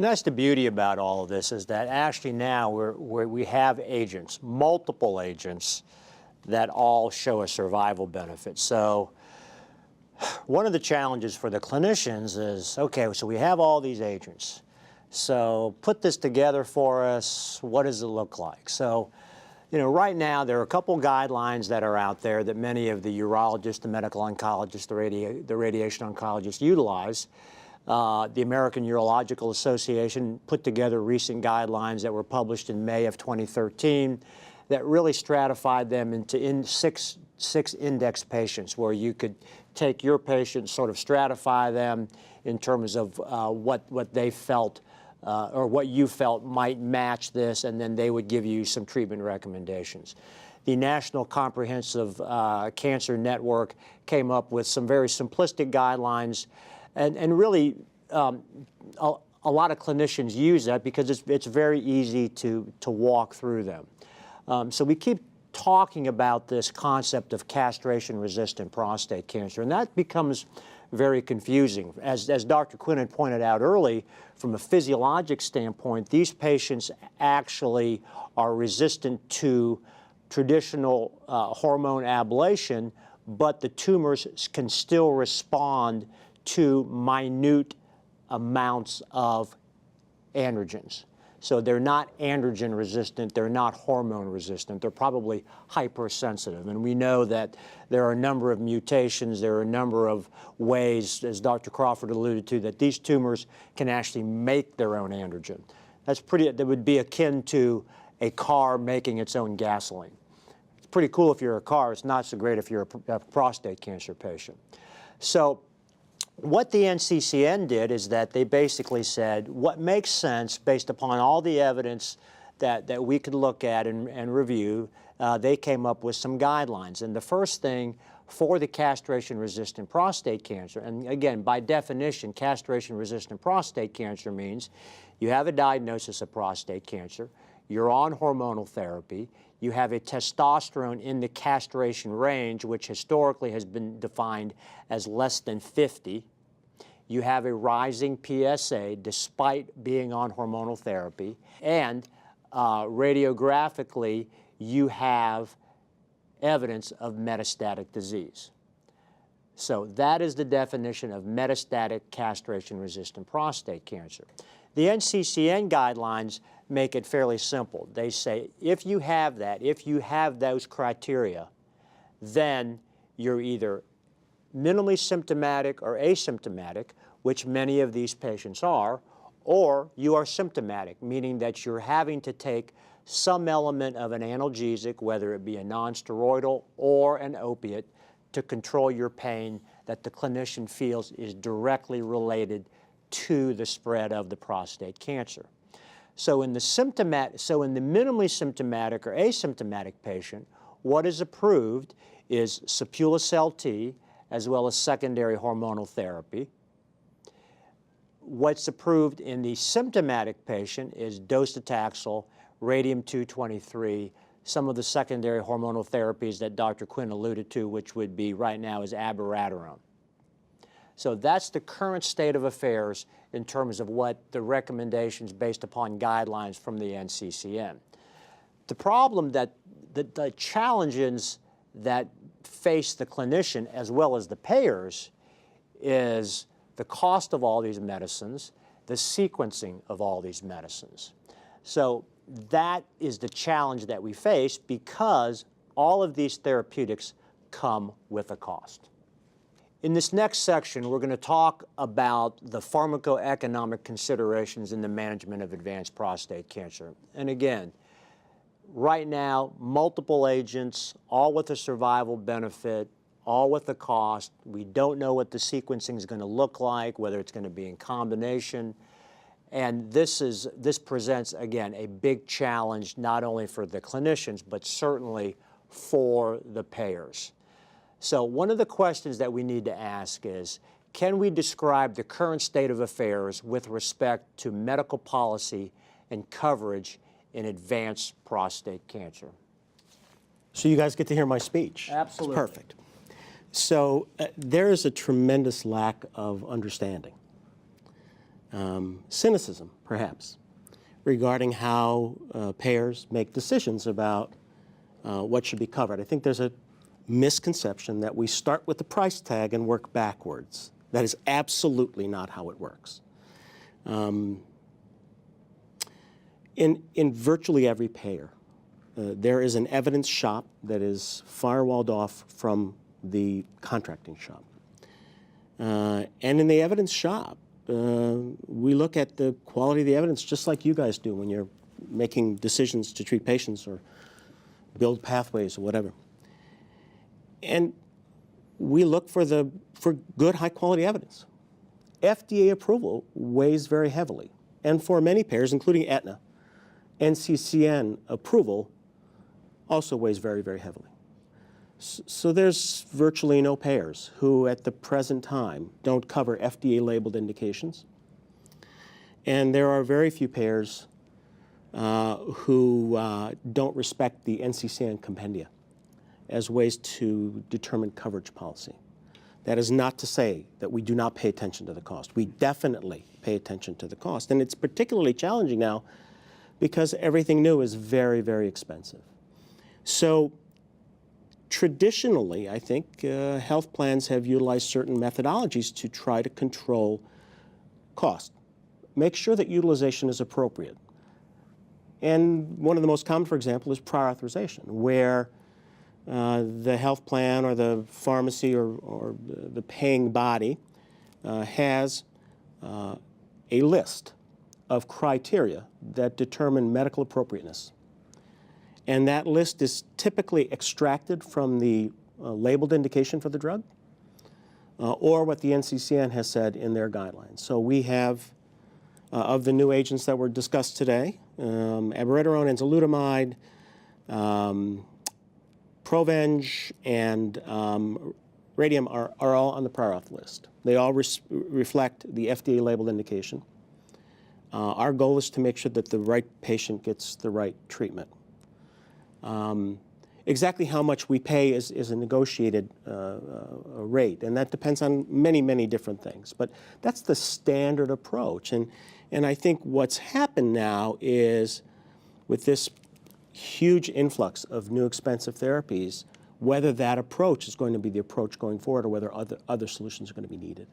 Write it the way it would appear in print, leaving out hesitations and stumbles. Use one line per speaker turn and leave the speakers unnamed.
And that's the beauty about all of this, is that actually now we have agents, multiple agents, that all show a survival benefit. So one of the challenges for the clinicians is, okay, so we have all these agents. So put this together for us. What does it look like? So, you know, right now there are a couple guidelines that are out there that many of the urologists, the medical oncologists, the radiation oncologists utilize. The American Urological Association put together recent guidelines that were published in May of 2013 that really stratified them into six index patients, where you could take your patients, sort of stratify them in terms of what they felt or what you felt might match this, and then they would give you some treatment recommendations. The National Comprehensive Cancer Network came up with some very simplistic guidelines, and really a lot of clinicians use that because it's very easy to walk through them. So we keep talking about this concept of castration-resistant prostate cancer, and that becomes very confusing. As Dr. Quinn had pointed out early, from a physiologic standpoint, these patients actually are resistant to traditional hormone ablation, but the tumors can still respond to minute amounts of androgens. So they're not androgen resistant, they're not hormone resistant, they're probably hypersensitive. And we know that there are a number of mutations, there are a number of ways, as Dr. Crawford alluded to, that these tumors can actually make their own androgen. That would be akin to a car making its own gasoline. It's pretty cool if you're a car, it's not so great if you're a prostate cancer patient. So what the NCCN did is that they basically said what makes sense based upon all the evidence that we could look at and review. They came up with some guidelines. And the first thing for the castration-resistant prostate cancer, and again, by definition, castration-resistant prostate cancer means you have a diagnosis of prostate cancer, you're on hormonal therapy, you have a testosterone in the castration range, which historically has been defined as less than 50. You have a rising PSA despite being on hormonal therapy, and radiographically, you have evidence of metastatic disease. So that is the definition of metastatic castration-resistant prostate cancer. The NCCN guidelines make it fairly simple. They say if you have that, if you have those criteria, then you're either minimally symptomatic or asymptomatic, which many of these patients are, or you are symptomatic, meaning that you're having to take some element of an analgesic, whether it be a nonsteroidal or an opiate, to control your pain that the clinician feels is directly related to the spread of the prostate cancer. So in the minimally symptomatic or asymptomatic patient, what is approved is Sapulacel-T as well as secondary hormonal therapy. What's approved in the symptomatic patient is docetaxel, radium-223, some of the secondary hormonal therapies that Dr. Quinn alluded to, which would be right now is abiraterone. So that's the current state of affairs in terms of what the recommendations based upon guidelines from the NCCN. The problem that the challenges that face the clinician as well as the payers is the cost of all these medicines, the sequencing of all these medicines. So that is the challenge that we face because all of these therapeutics come with a cost. In this next section, we're going to talk about the pharmacoeconomic considerations in the management of advanced prostate cancer. And again, right now, multiple agents, all with a survival benefit, all with a cost. We don't know what the sequencing is going to look like, whether it's going to be in combination. And this presents, again, a big challenge not only for the clinicians, but certainly for the payers. So one of the questions that we need to ask is, can we describe the current state of affairs with respect to medical policy and coverage in advanced prostate cancer?
So you guys get to hear my speech.
Absolutely.
It's perfect. So there is a tremendous lack of understanding cynicism, perhaps, regarding how payers make decisions about what should be covered. I think there's a misconception that we start with the price tag and work backwards. That is absolutely not how it works. In virtually every payer, there is an evidence shop that is firewalled off from the contracting shop. And in the evidence shop, we look at the quality of the evidence just like you guys do when you're making decisions to treat patients or build pathways or whatever. And we look for good, high-quality evidence. FDA approval weighs very heavily. And for many payers, including Aetna, NCCN approval also weighs very, very heavily. So there's virtually no payers who, at the present time, don't cover FDA-labeled indications. And there are very few payers who don't respect the NCCN compendia as ways to determine coverage policy. That is not to say that we do not pay attention to the cost. We definitely pay attention to the cost. And it's particularly challenging now because everything new is very, very expensive. So traditionally, I think health plans have utilized certain methodologies to try to control cost. Make sure that utilization is appropriate. And one of the most common, for example, is prior authorization, where the health plan or the pharmacy or the paying body has a list of criteria that determine medical appropriateness. And that list is typically extracted from the labeled indication for the drug or what the NCCN has said in their guidelines. So we have, of the new agents that were discussed today, abiraterone, enzalutamide, Provenge, and radium are all on the prior auth list. They all reflect the FDA-labeled indication. Our goal is to make sure that the right patient gets the right treatment. Exactly how much we pay is a negotiated rate, and that depends on many, many different things. But that's the standard approach. And I think what's happened now is, with this huge influx of new expensive therapies, whether that approach is going to be the approach going forward or whether other solutions are going to be needed.